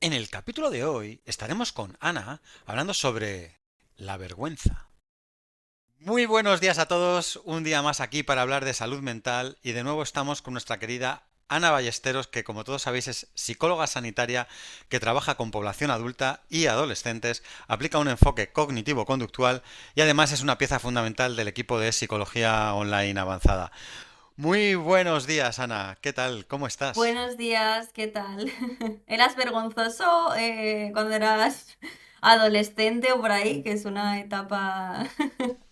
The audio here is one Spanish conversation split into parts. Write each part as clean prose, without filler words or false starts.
En el capítulo de hoy estaremos con Ana hablando sobre la vergüenza. Muy buenos días a todos, un día más aquí para hablar de salud mental y de nuevo estamos con nuestra querida Ana Ballesteros, que como todos sabéis es psicóloga sanitaria que trabaja con población adulta y adolescentes, aplica un enfoque cognitivo-conductual y además es una pieza fundamental del equipo de psicología online avanzada. Muy buenos días, Ana, ¿qué tal? ¿Cómo estás? Buenos días, ¿qué tal? ¿Eras vergonzoso cuando eras adolescente o por ahí? Que es una etapa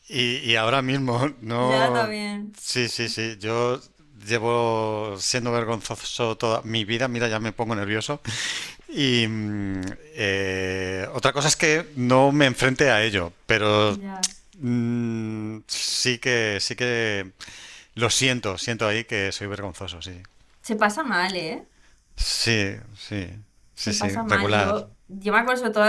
Y ahora mismo ya no... también. Sí, sí, sí. Yo llevo siendo vergonzoso toda mi vida. Mira, ya me pongo nervioso. Y otra cosa es que no me enfrente a ello, pero Ya. sí que lo siento ahí que soy vergonzoso, sí. Se pasa mal, ¿eh? Sí, sí, sí, Se sí, pasa mal. regular. Yo me acuerdo sobre todo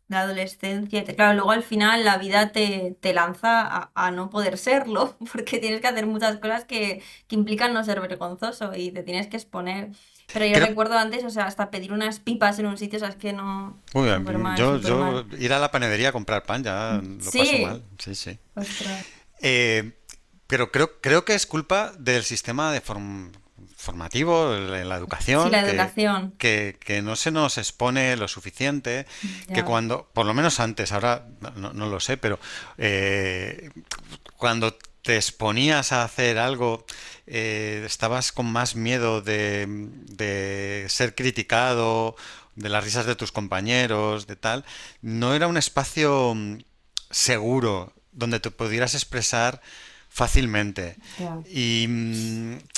la adolescencia. Claro, luego al final la vida te lanza a no poder serlo, porque tienes que hacer muchas cosas que implican no ser vergonzoso y te tienes que exponer. Pero yo Creo, recuerdo antes, o sea, hasta pedir unas pipas en un sitio, o sea, es que no. uy, Súper mal, súper yo mal. ir a la panadería a comprar pan ya lo paso mal, Sí, sí, sí. ostras. Eh, pero creo que es culpa del sistema de formativo, en la Sí, educación, la educación. que no se nos expone lo suficiente, que Ya. cuando, por lo menos antes, ahora no lo sé, pero eh, cuando te exponías a hacer algo, estabas con más miedo de ser criticado, de las risas de tus compañeros, de tal. No era un espacio seguro donde te pudieras expresar fácilmente. Ya.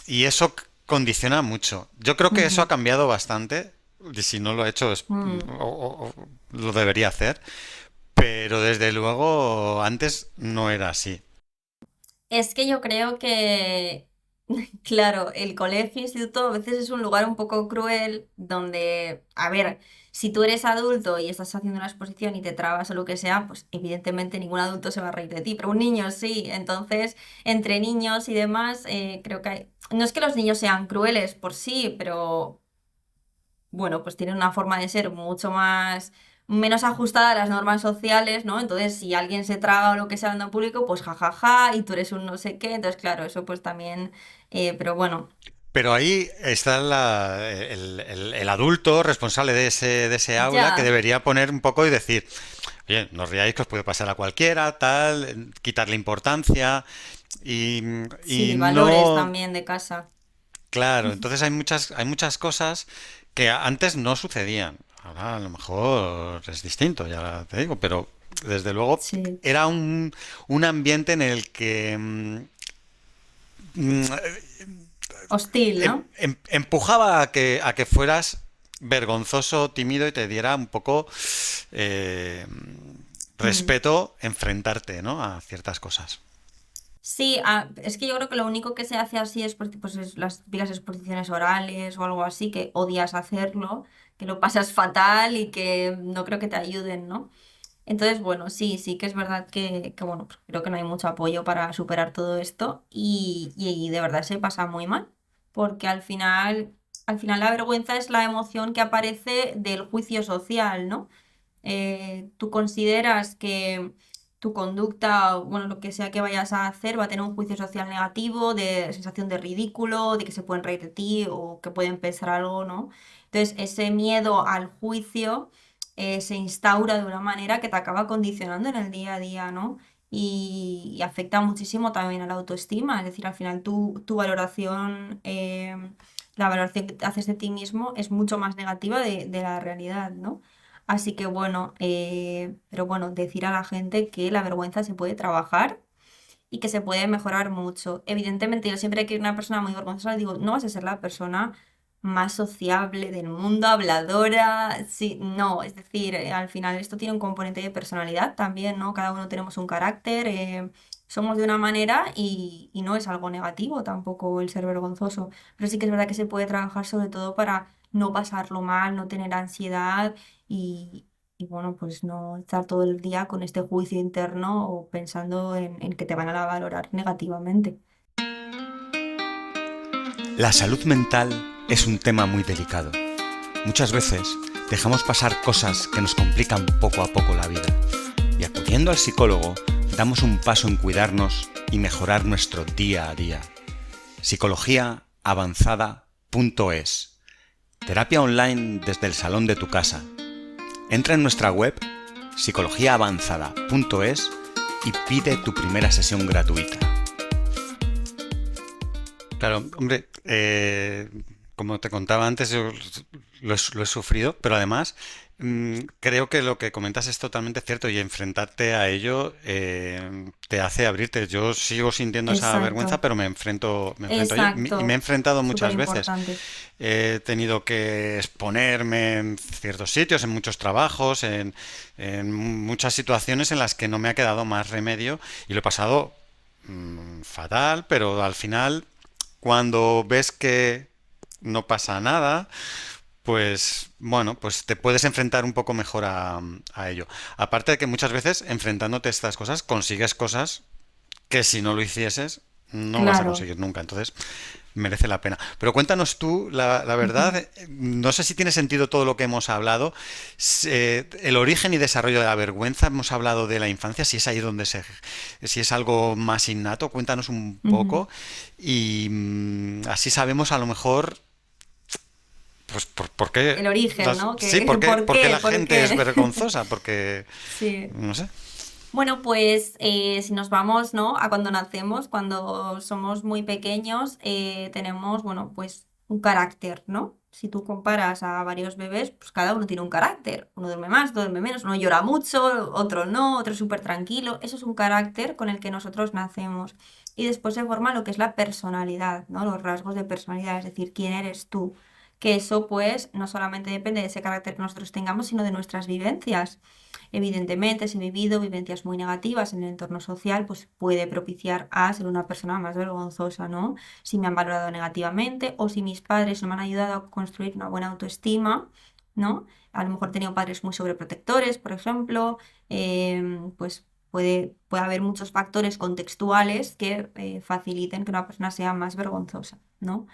Y eso condiciona mucho. Yo creo que eso ha Ujú. cambiado bastante. Y si no lo ha hecho, Mm. lo debería hacer. Pero desde luego antes no era así. Es que yo creo que, claro, el colegio, instituto, a veces es un lugar un poco cruel donde, a ver, si tú eres adulto y estás haciendo una exposición y te trabas o lo que sea, pues evidentemente ningún adulto se va a reír de ti, pero un niño sí. Entonces, entre niños y demás, creo que hay. No es que los niños sean crueles por sí, pero bueno, pues tienen una forma de ser mucho más, menos ajustada a las normas sociales, ¿no? Entonces, si alguien se traga o lo que sea hablando en público, pues jajaja, y tú eres un no sé qué, entonces, claro, eso pues también, pero bueno, Pero ahí está el adulto responsable de ese aula que ya, debería poner un poco y decir, oye, no os riáis que os puede pasar a cualquiera, tal, quitarle importancia y, y sí, valores no, también de casa. claro, entonces hay muchas cosas que antes no sucedían. Ahora a lo mejor es distinto, ya te digo, pero desde luego Sí, era un ambiente en el que mm, hostil, ¿no? empujaba a que fueras vergonzoso, tímido y te diera un poco eh, Mm. respeto enfrentarte, ¿no? A ciertas cosas. Sí, es que yo creo que lo único que se hace así es, pues, es las típicas exposiciones orales o algo así, que odias hacerlo, que lo pasas fatal y que no creo que te ayuden, ¿no? Entonces, bueno, sí, sí que es verdad que, bueno, pues creo que no hay mucho apoyo para superar todo esto y de verdad se pasa muy mal, porque al final la vergüenza es la emoción que aparece del juicio social, ¿no? Tú consideras que tu conducta, o, bueno, lo que sea que vayas a hacer, va a tener un juicio social negativo, de sensación de ridículo, de que se pueden reír de ti o que pueden pensar algo, ¿no? Entonces, ese miedo al juicio se instaura de una manera que te acaba condicionando en el día a día, ¿no? Y afecta muchísimo también a la autoestima, es decir, al final tu valoración, la valoración que te haces de ti mismo es mucho más negativa de la realidad, ¿no? Así que bueno, pero bueno, decir a la gente que la vergüenza se puede trabajar y que se puede mejorar mucho. Evidentemente, yo siempre que una persona muy vergonzosa le digo, no vas a ser la persona más sociable del mundo, habladora, sí, no, es decir, al final esto tiene un componente de personalidad también, ¿no? Cada uno tenemos un carácter, somos de una manera y no es algo negativo tampoco el ser vergonzoso, pero sí que es verdad que se puede trabajar sobre todo para no pasarlo mal, no tener ansiedad y bueno, pues no estar todo el día con este juicio interno o pensando en que te van a valorar negativamente. La salud mental es un tema muy delicado. Muchas veces dejamos pasar cosas que nos complican poco a poco la vida. Y acudiendo al psicólogo, damos un paso en cuidarnos y mejorar nuestro día a día. Psicologiaavanzada.es. Terapia online desde el salón de tu casa. Entra en nuestra web psicologiaavanzada.es y pide tu primera sesión gratuita. Claro, hombre, como te contaba antes, yo lo he sufrido, pero además creo que lo que comentas es totalmente cierto y enfrentarte a ello te hace abrirte. Yo sigo sintiendo esa vergüenza, Exacto, pero me enfrento a ello y me he exacto. enfrentado Súper muchas veces. importante. He tenido que exponerme en ciertos sitios, en muchos trabajos, en muchas situaciones en las que no me ha quedado más remedio y lo he pasado fatal, pero al final, cuando ves que no pasa nada, pues bueno, pues te puedes enfrentar un poco mejor a ello. Aparte de que muchas veces enfrentándote a estas cosas consigues cosas que si no lo hicieses no vas a Claro. conseguir nunca. Entonces merece la pena. Pero cuéntanos tú, la verdad, Ujú, no sé si tiene sentido todo lo que hemos hablado. El origen y desarrollo de la vergüenza, hemos hablado de la infancia, si es ahí donde si es algo más innato, cuéntanos un ujú. poco y así sabemos a lo mejor pues por qué El origen, ¿no? sí, ¿Por por qué qué? la ¿Por gente es qué? vergonzosa, porque Sí. no sé. Bueno, pues si nos vamos, ¿no? A cuando nacemos, cuando somos muy pequeños, tenemos, bueno, pues un carácter, ¿no? Si tú comparas a varios bebés, pues cada uno tiene un carácter. Uno duerme más, otro duerme menos, uno llora mucho, otro no, otro es súper tranquilo. Eso es un carácter con el que nosotros nacemos. Y después se forma lo que es la personalidad, ¿no? Los rasgos de personalidad, es decir, quién eres tú. Que eso, pues, no solamente depende de ese carácter que nosotros tengamos, sino de nuestras vivencias. Evidentemente, si he vivido vivencias muy negativas en el entorno social, pues puede propiciar a ser una persona más vergonzosa, ¿no? Si me han valorado negativamente o si mis padres no me han ayudado a construir una buena autoestima, ¿no? A lo mejor he tenido padres muy sobreprotectores, por ejemplo, pues puede haber muchos factores contextuales que faciliten que una persona sea más vergonzosa, ¿no?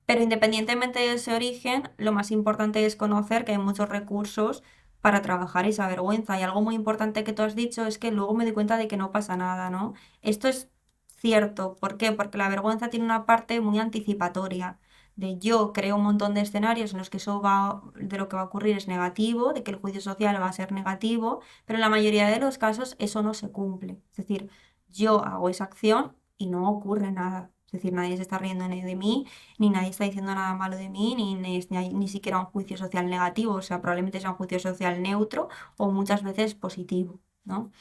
Pero independientemente de ese origen, lo más importante es conocer que hay muchos recursos para trabajar esa vergüenza. Y algo muy importante que tú has dicho es que luego me doy cuenta de que no pasa nada, ¿no? Esto es cierto. ¿Por qué? Porque la vergüenza tiene una parte muy anticipatoria. De yo creo un montón de escenarios en los que de lo que va a ocurrir es negativo, de que el juicio social va a ser negativo, pero en la mayoría de los casos eso no se cumple. Es decir, yo hago esa acción y no ocurre nada. Es decir, nadie se está riendo ni de mí, ni nadie está diciendo nada malo de mí, ni hay ni siquiera un juicio social negativo, o sea, probablemente sea un juicio social neutro o muchas veces positivo, ¿no?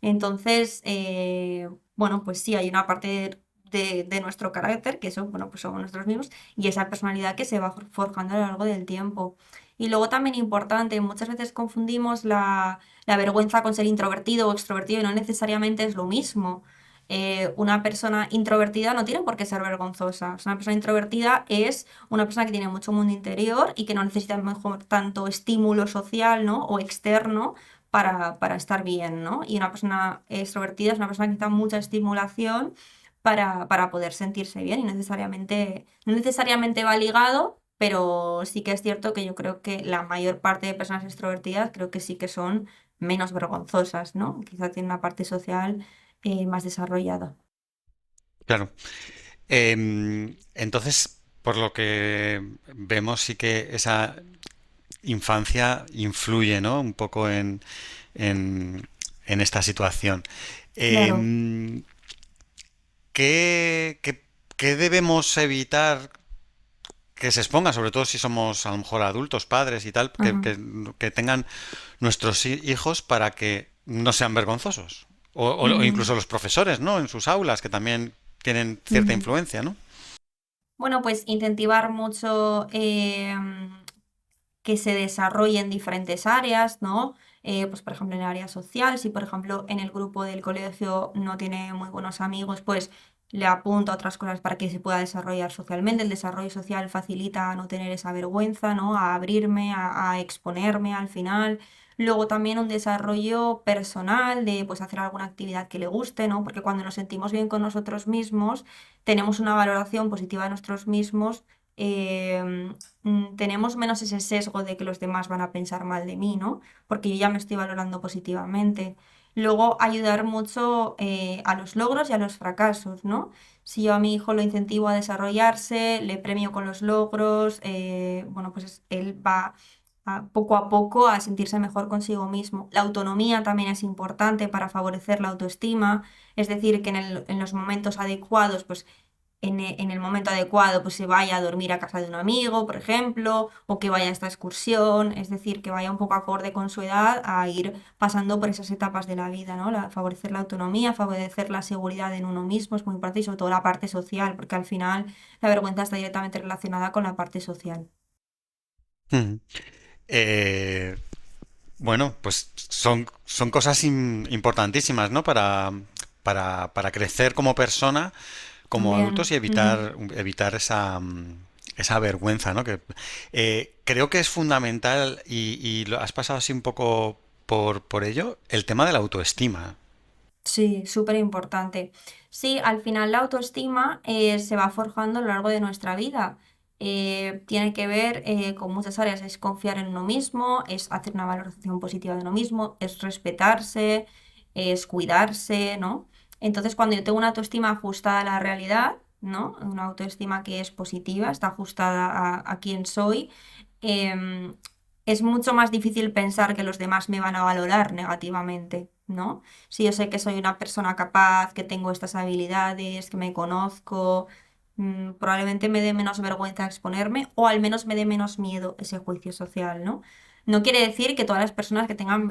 Entonces, bueno, pues sí, hay una parte de nuestro carácter, que eso, bueno, pues somos nosotros mismos, y esa personalidad que se va forjando a lo largo del tiempo. Y luego también importante, muchas veces confundimos la vergüenza con ser introvertido o extrovertido y no necesariamente es lo mismo. Una persona introvertida no tiene por qué ser vergonzosa. O sea, una persona introvertida es una persona que tiene mucho mundo interior y que no necesita a lo mejor tanto estímulo social, ¿no? O externo para estar bien, ¿no? Y una persona extrovertida es una persona que necesita mucha estimulación para poder sentirse bien y no necesariamente va ligado, pero sí que es cierto que yo creo que la mayor parte de personas extrovertidas creo que sí que son menos vergonzosas, ¿no? Quizá tienen una parte social más desarrollada. Claro. Entonces, por lo que vemos, sí que esa infancia influye, ¿no? Un poco en esta situación. Claro. Em, ¿qué debemos evitar que se exponga, sobre todo si somos a lo mejor adultos, padres y tal, Ajá. que tengan nuestros hijos para que no sean vergonzosos? O Ujú, incluso los profesores, ¿no? En sus aulas, que también tienen cierta ujú. influencia, ¿no? Bueno, pues incentivar mucho que se desarrolle en diferentes áreas, ¿no? Pues por ejemplo en el área social, si por ejemplo en el grupo del colegio no tiene muy buenos amigos, pues le apunto a otras cosas para que se pueda desarrollar socialmente. El desarrollo social facilita no tener esa vergüenza, ¿no? A abrirme, a exponerme al final. Luego también un desarrollo personal de pues hacer alguna actividad que le guste, ¿no? Porque cuando nos sentimos bien con nosotros mismos, tenemos una valoración positiva de nosotros mismos tenemos menos ese sesgo de que los demás van a pensar mal de mí, ¿no? Porque yo ya me estoy valorando positivamente. Luego, ayudar mucho a los logros y a los fracasos, ¿no? Si yo a mi hijo lo incentivo a desarrollarse, le premio con los logros, bueno, pues él va poco a poco a sentirse mejor consigo mismo. La autonomía también es importante para favorecer la autoestima, es decir, que en los momentos adecuados, pues en el momento adecuado, pues se vaya a dormir a casa de un amigo, por ejemplo, o que vaya a esta excursión, es decir, que vaya un poco acorde con su edad a ir pasando por esas etapas de la vida, ¿no? Favorecer la autonomía, favorecer la seguridad en uno mismo es muy importante y sobre todo la parte social, porque al final la vergüenza está directamente relacionada con la parte social. Ujú. Eh, bueno, pues son cosas importantísimas, ¿no? Para crecer como persona, como adultos También. y Ujú. evitar esa vergüenza, ¿no? Creo que es fundamental y lo has pasado así un poco por ello, el tema de la autoestima. Sí, súper importante. Sí, al final la autoestima se va forjando a lo largo de nuestra vida. Tiene que ver con muchas áreas. Es confiar en uno mismo, es hacer una valoración positiva de uno mismo, es respetarse, es cuidarse, ¿no? Entonces, cuando yo tengo una autoestima ajustada a la realidad, ¿no? Una autoestima que es positiva, está ajustada a quién soy, em, es mucho más difícil pensar que los demás me van a valorar negativamente, ¿no? Si yo sé que soy una persona capaz, que tengo estas habilidades, que me conozco, probablemente me dé menos vergüenza exponerme o al menos me dé menos miedo ese juicio social, ¿no? No quiere decir que todas las personas que tengan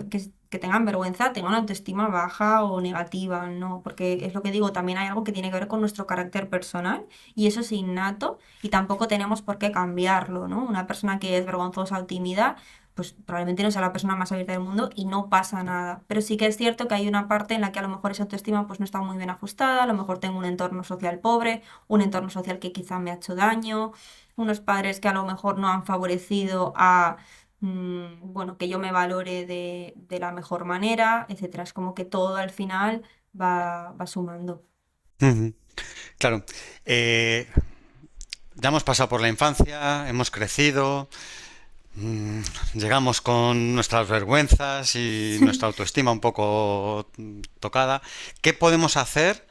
vergüenza tengan una autoestima baja o negativa, ¿no? Porque es lo que digo, también hay algo que tiene que ver con nuestro carácter personal y eso es innato y tampoco tenemos por qué cambiarlo, ¿no? Una persona que es vergonzosa o tímida pues probablemente no sea la persona más abierta del mundo y no pasa nada. Pero sí que es cierto que hay una parte en la que a lo mejor esa autoestima pues no está muy bien ajustada, a lo mejor tengo un entorno social pobre, un entorno social que quizá me ha hecho daño, unos padres que a lo mejor no han favorecido a, bueno, que yo me valore de la mejor manera, etcétera. Es como que todo al final va sumando. Ujú. Claro, eh, ya hemos pasado por la infancia, hemos crecido, mm, llegamos con nuestras vergüenzas y nuestra autoestima un poco tocada. ¿Qué podemos hacer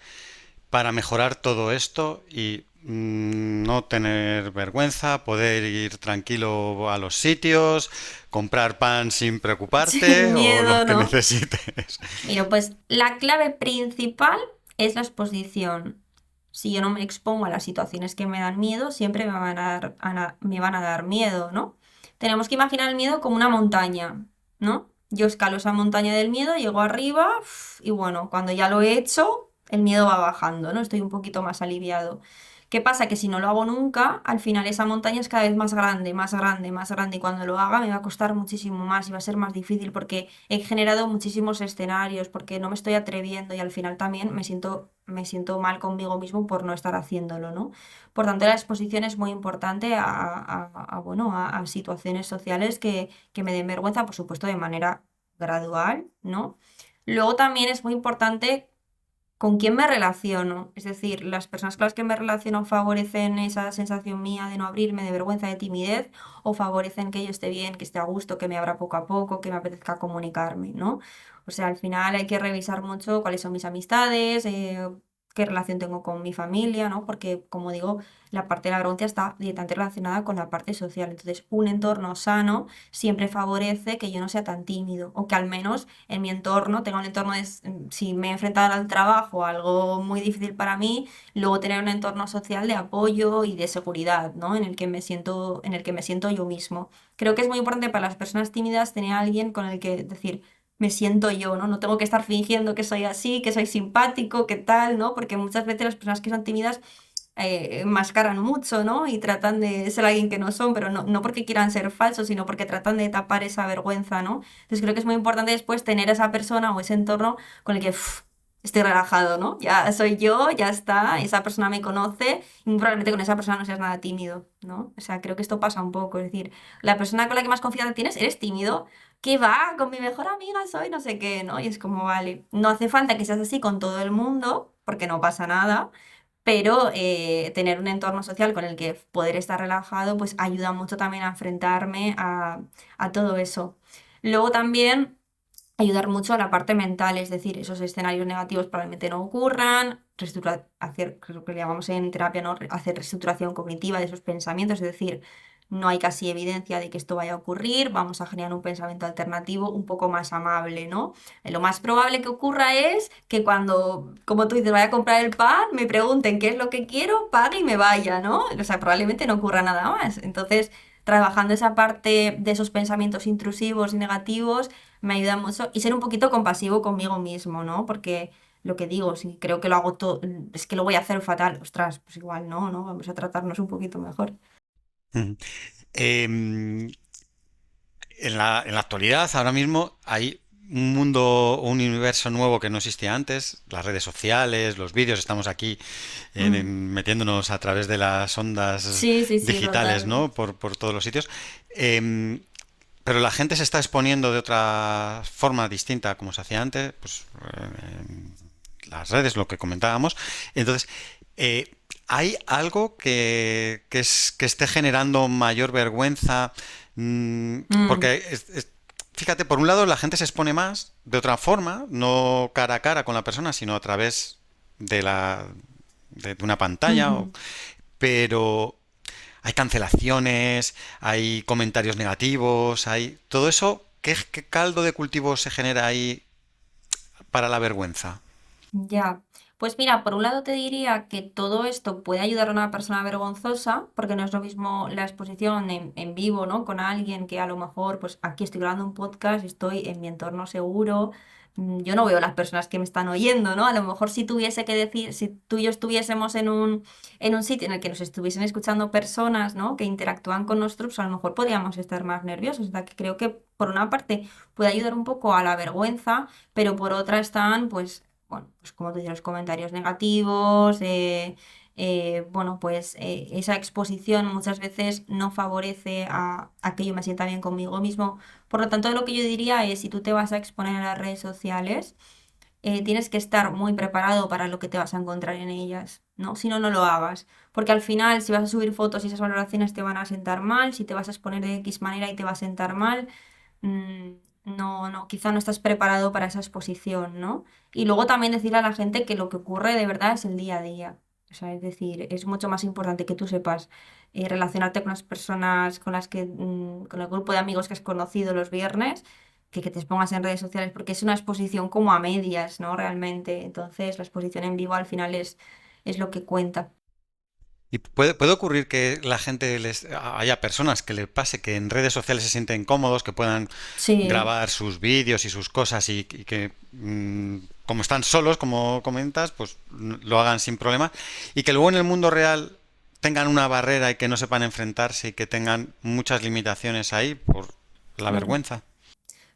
para mejorar todo esto y no tener vergüenza, poder ir tranquilo a los sitios, comprar pan sin preocuparte Sin o lo miedo, que ¿no? necesites? Mira, pues la clave principal es la exposición. Si yo no me expongo a las situaciones que me dan miedo, siempre me van a dar, me van a dar miedo, ¿no? Tenemos que imaginar el miedo como una montaña, ¿no? Yo escalo esa montaña del miedo, llego arriba y bueno, cuando ya lo he hecho, el miedo va bajando, ¿no? Estoy un poquito más aliviado. ¿Qué pasa? Que si no lo hago nunca, al final esa montaña es cada vez más grande, más grande, más grande y cuando lo haga me va a costar muchísimo más y va a ser más difícil porque he generado muchísimos escenarios, porque no me estoy atreviendo y al final también me siento mal conmigo mismo por no estar haciéndolo, ¿no? Por tanto, la exposición es muy importante bueno, a situaciones sociales que me den vergüenza, por supuesto, de manera gradual, ¿no? Luego también es muy importante con quién me relaciono. Es decir, las personas con las que me relaciono favorecen esa sensación mía de no abrirme, de vergüenza, de timidez, o favorecen que yo esté bien, que esté a gusto, que me abra poco a poco, que me apetezca comunicarme, ¿no? O sea, al final hay que revisar mucho cuáles son mis amistades, qué relación tengo con mi familia, ¿no? Porque, como digo, la parte de la vergüenza está directamente relacionada con la parte social. Entonces, un entorno sano siempre favorece que yo no sea tan tímido, o que al menos en mi entorno, tenga un entorno si me he enfrentado al trabajo, algo muy difícil para mí, luego tener un entorno social de apoyo y de seguridad, ¿no? En el que me siento yo mismo. Creo que es muy importante para las personas tímidas tener a alguien con el que decir, me siento yo, ¿no? No tengo que estar fingiendo que soy así, que soy simpático, que tal, ¿no? Porque muchas veces las personas que son tímidas mascaran mucho, ¿no? Y tratan de ser alguien que no son, pero no porque quieran ser falsos, sino porque tratan de tapar esa vergüenza, ¿no? Entonces creo que es muy importante después tener esa persona o ese entorno con el que estoy relajado, ¿no? Ya soy yo, ya está, esa persona me conoce y muy probablemente con esa persona no seas nada tímido, ¿no? O sea, creo que esto pasa un poco, es decir, la persona con la que más confianza tienes, eres tímido. ¿Qué va? Con mi mejor amiga soy no sé qué, ¿no? Y es como, vale, no hace falta que seas así con todo el mundo, porque no pasa nada, pero tener un entorno social con el que poder estar relajado, pues ayuda mucho también a enfrentarme a todo eso. Luego también ayudar mucho a la parte mental, es decir, esos escenarios negativos probablemente no ocurran, hacer, creo que le llamamos en terapia, ¿no? Hacer reestructuración cognitiva de esos pensamientos, es decir, no hay casi evidencia de que esto vaya a ocurrir, vamos a generar un pensamiento alternativo un poco más amable, ¿no? Lo más probable que ocurra es que cuando, como tú dices, vaya a comprar el pan, me pregunten qué es lo que quiero, pague y me vaya, ¿no? O sea, probablemente no ocurra nada más. Entonces, trabajando esa parte de esos pensamientos intrusivos y negativos, me ayuda mucho y ser un poquito compasivo conmigo mismo, ¿no? Porque lo que digo, si creo que lo hago todo, es que lo voy a hacer fatal, ostras, pues igual no, ¿no? Vamos a tratarnos un poquito mejor. Ujú. Em, en la actualidad, ahora mismo, hay un mundo, un universo nuevo que no existía antes, las redes sociales, los vídeos, estamos aquí Mm. metiéndonos a través de las ondas Sí, sí, sí, digitales, total. ¿no? Por todos los sitios. Em, pero la gente se está exponiendo de otra forma distinta como se hacía antes, pues las redes, lo que comentábamos. Entonces, eh, ¿hay algo que esté generando mayor vergüenza? Mm, Porque, fíjate, por un lado la gente se expone más de otra forma, no cara a cara con la persona, sino a través de de una pantalla, ujú. pero hay cancelaciones, hay comentarios negativos, hay todo eso. ¿Qué caldo de cultivo se genera ahí para la vergüenza? Ya, pues mira, por un lado te diría que todo esto puede ayudar a una persona vergonzosa, porque no es lo mismo la exposición en vivo, ¿no? Con alguien que a lo mejor, pues aquí estoy grabando un podcast, estoy en mi entorno seguro, yo no veo las personas que me están oyendo, ¿no? A lo mejor si tuviese que decir, si tú y yo estuviésemos en un sitio en el que nos estuviesen escuchando personas, ¿no? Que interactúan con nosotros, pues a lo mejor podríamos estar más nerviosos. O sea, que creo que por una parte puede ayudar un poco a la vergüenza, pero por otra están, pues bueno, pues como tú dices, los comentarios negativos, bueno, pues esa exposición muchas veces no favorece a que yo me sienta bien conmigo mismo. Por lo tanto, lo que yo diría es, si tú te vas a exponer a las redes sociales, tienes que estar muy preparado para lo que te vas a encontrar en ellas, ¿no? Si no, no lo hagas. Porque al final, si vas a subir fotos y esas valoraciones te van a sentar mal, si te vas a exponer de X manera y te va a sentar mal, mm, no, no, quizá no estás preparado para esa exposición, ¿no? Y luego también decirle a la gente que lo que ocurre de verdad es el día a día. O sea, es decir, es mucho más importante que tú sepas relacionarte con las personas con las que, con el grupo de amigos que has conocido los viernes, que te expongas en redes sociales, porque es una exposición como a medias, ¿no? Realmente. Entonces, la exposición en vivo al final es lo que cuenta. Y puede ocurrir que la gente haya personas que le pase que en redes sociales se sienten cómodos, que puedan Sí. grabar sus vídeos y sus cosas y que como están solos, como comentas, pues lo hagan sin problema y que luego en el mundo real tengan una barrera y que no sepan enfrentarse y que tengan muchas limitaciones ahí por la Claro. vergüenza.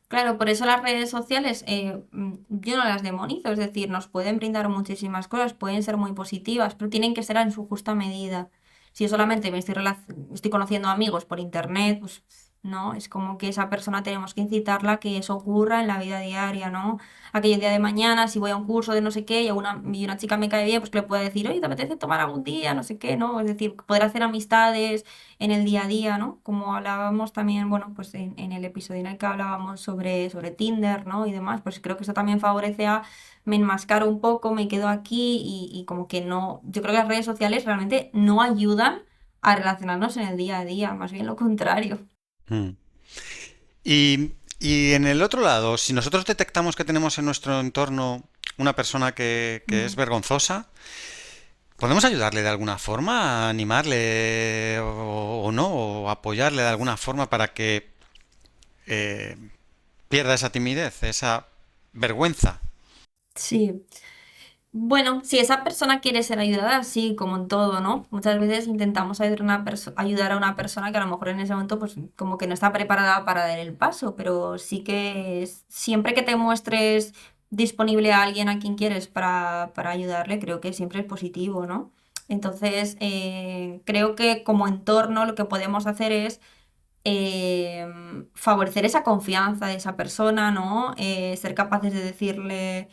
Claro, por eso las redes sociales yo no las demonizo, es decir, nos pueden brindar muchísimas cosas, pueden ser muy positivas, pero tienen que ser en su justa medida. Si yo solamente estoy conociendo amigos por internet, pues no, es como que esa persona tenemos que incitarla a que eso ocurra en la vida diaria, ¿no? A que yo el día de mañana, si voy a un curso de no sé qué y una chica me cae bien, pues que le pueda decir, oye, ¿te apetece tomar algún día? No sé qué, ¿no? Es decir, poder hacer amistades en el día a día, ¿no? Como hablábamos también, bueno, pues en el episodio en el que hablábamos sobre Tinder, ¿no? Y demás, pues creo que eso también favorece a me enmascaro un poco, me quedo aquí y como que no, yo creo que las redes sociales realmente no ayudan a relacionarnos en el día a día, más bien lo contrario. Mm. Y en el otro lado, si nosotros detectamos que tenemos en nuestro entorno una persona que es Mm. vergonzosa, ¿podemos ayudarle de alguna forma, animarle o no, o apoyarle de alguna forma para que eh, pierda esa timidez, esa vergüenza? Sí. Bueno, si esa persona quiere ser ayudada, sí, como en todo, ¿no? Muchas veces intentamos ayudar a una persona que a lo mejor en ese momento, pues, como que no está preparada para dar el paso, pero sí que siempre que te muestres disponible a alguien a quien quieres para ayudarle, creo que siempre es positivo, ¿no? Entonces, creo que como entorno lo que podemos hacer es favorecer esa confianza de esa persona, ¿no? Ser capaces de decirle.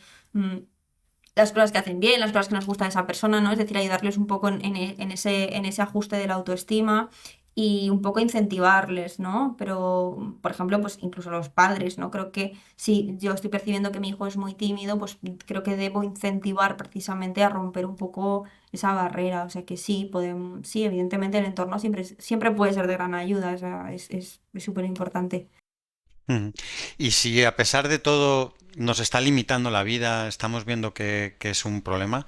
las cosas que hacen bien, las cosas que nos gusta de esa persona, ¿no? Es decir, ayudarles un poco en ese ajuste de la autoestima y un poco incentivarles, ¿no? Pero, por ejemplo, pues incluso los padres, ¿no? Creo que si yo estoy percibiendo que mi hijo es muy tímido, pues creo que debo incentivar precisamente a romper un poco esa barrera. O sea que sí, podemos, sí, evidentemente el entorno siempre puede ser de gran ayuda, o sea, es súper importante. Ujú. Y si a pesar de todo nos está limitando la vida, estamos viendo que es un problema,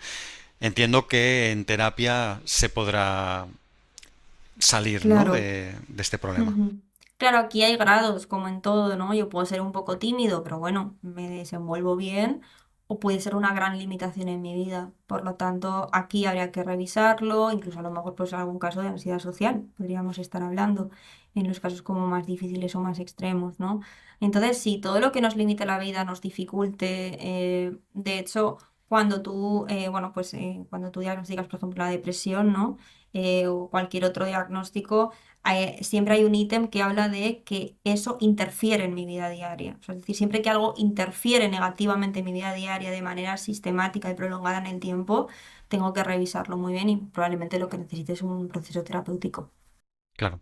entiendo que en terapia se podrá salir, ¿no? Claro. De este problema. Ujú. Claro, aquí hay grados, como en todo, ¿no? Yo puedo ser un poco tímido, pero bueno, me desenvuelvo bien, o puede ser una gran limitación en mi vida. Por lo tanto, aquí habría que revisarlo, incluso a lo mejor pues algún caso de ansiedad social, podríamos estar hablando, en los casos como más difíciles o más extremos, ¿no? Entonces, sí, todo lo que nos limite la vida, nos dificulte, de hecho, bueno, pues cuando tú diagnosticas, por ejemplo, la depresión, ¿no? O cualquier otro diagnóstico, siempre hay un ítem que habla de que eso interfiere en mi vida diaria. O sea, es decir, siempre que algo interfiere negativamente en mi vida diaria de manera sistemática y prolongada en el tiempo, tengo que revisarlo muy bien y probablemente lo que necesite es un proceso terapéutico. Claro.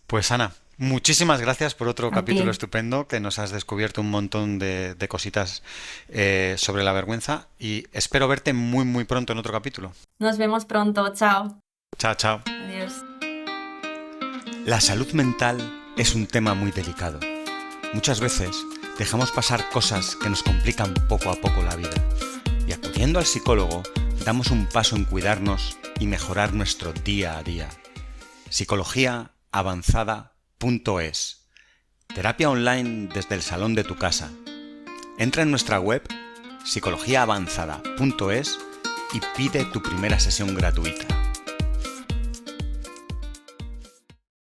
Pues Ana, muchísimas gracias por otro A ti. capítulo estupendo que nos has descubierto un montón de cositas sobre la vergüenza y espero verte muy muy pronto en otro capítulo. Nos vemos pronto. Chao. Chao, chao. Adiós. La salud mental es un tema muy delicado. Muchas veces dejamos pasar cosas que nos complican poco a poco la vida y acudiendo al psicólogo damos un paso en cuidarnos y mejorar nuestro día a día. Psicologiaavanzada.es. Terapia online desde el salón de tu casa. Entra en nuestra web psicologiaavanzada.es y pide tu primera sesión gratuita.